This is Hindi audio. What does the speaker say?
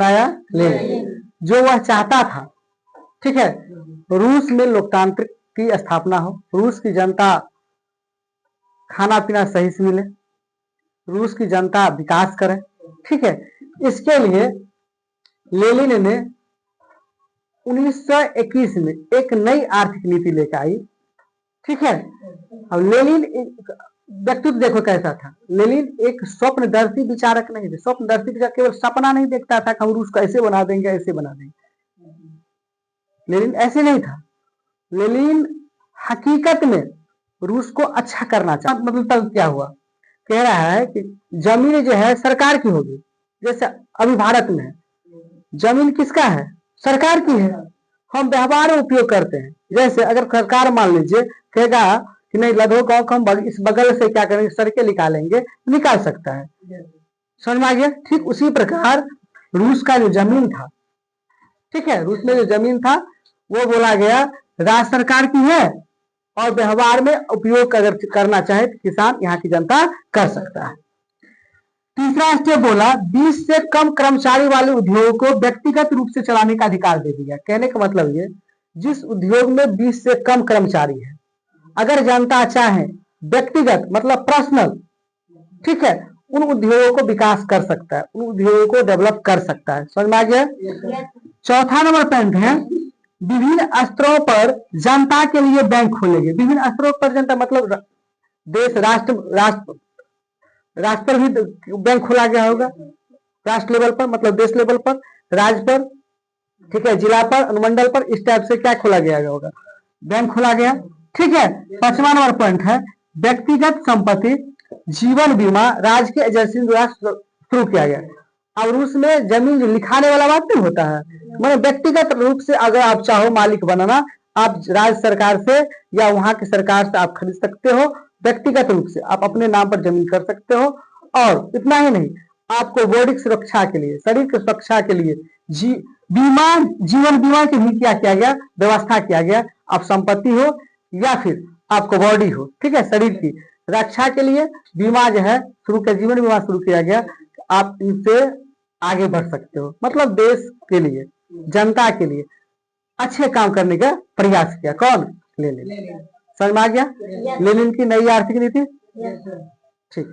अपनाया लेनिन, जो वह चाहता था, ठीक है, रूस में लोकतंत्र की स्थापना हो, रूस की जनता खाना पीना सही से मिले, रूस की जनता विकास करे, ठीक है। इसके लिए लेनिन ने 1921 में एक नई आर्थिक नीति लेकर आई, ठीक है। अब लेनिन व्यक्तित्व देखो कैसा था, लेनिन एक स्वप्नदर्शी विचारक नहीं थे, स्वप्नदर्शी विचारक केवल सपना नहीं देखता था कि हम रूस को ऐसे बना देंगे ऐसे बना देंगे, लेनिन ऐसे नहीं था। लेनिन हकीकत में रूस को अच्छा करना चाहता। मतलब तब क्या हुआ, कह रहा है कि जमीन जो है सरकार की होगी, जैसे अभी भारत में है, जमीन किसका है, सरकार की है, हम व्यवहार में उपयोग करते हैं। जैसे अगर सरकार मान लीजिए कहेगा कि नहीं लदो गांव को हम इस बगल से क्या करेंगे, सड़कें निकालेंगे, निकाल सकता है, समझ में आ गया। ठीक उसी प्रकार रूस का जो जमीन था, ठीक है, रूस में जो जमीन था वो बोला गया राज्य सरकार की है और व्यवहार में उपयोग अगर करना चाहे तो किसान यहाँ की जनता कर सकता है। तीसरा स्टेप बोला 20 से कम कर्मचारी वाले उद्योग को व्यक्तिगत रूप से चलाने का अधिकार दे दिया। कहने का मतलब ये, जिस उद्योग में 20 से कम कर्मचारी है, अगर जनता चाहे व्यक्तिगत मतलब पर्सनल, ठीक है, उन उद्योगों को विकास कर सकता है, उन उद्योगों को डेवलप कर सकता है, समझ में आ गया। चौथा नंबर पॉइंट है विभिन्न स्तरों पर जनता के लिए बैंक खोलेंगे। विभिन्न स्तरों पर जनता मतलब देश राष्ट्र पर भी बैंक खोला गया होगा, राष्ट्र लेवल पर मतलब देश लेवल पर, राज्य पर, ठीक है, जिला पर, अनुमंडल पर, इस टाइप से क्या खोला गया होगा, बैंक खोला गया, ठीक है। 5वां नंबर पॉइंट है व्यक्तिगत संपत्ति जीवन बीमा राज्य के एजेंसी द्वारा शुरू किया गया। अब रूस में जमीन लिखाने वाला बात नहीं होता है, मतलब व्यक्तिगत रूप से अगर आप चाहो मालिक बनाना, आप राज्य सरकार से या वहां की सरकार से आप खरीद सकते हो, व्यक्तिगत रूप से आप अपने नाम पर जमीन कर सकते हो। और इतना ही नहीं, आपको बॉडी की सुरक्षा के लिए, शरीर की सुरक्षा के लिए जीवन बीमा की भी क्या किया गया, व्यवस्था किया गया। आप संपत्ति हो या फिर आपको बॉडी हो, ठीक है, शरीर की रक्षा के लिए बीमा जो है शुरू किया, जीवन बीमा शुरू किया गया, आप इनसे आगे बढ़ सकते हो। मतलब देश के लिए, जनता के लिए अच्छे काम करने का प्रयास किया। कौन? लेनिन। समझ में आ गया लेनिन की नई आर्थिक नीति। ठीक।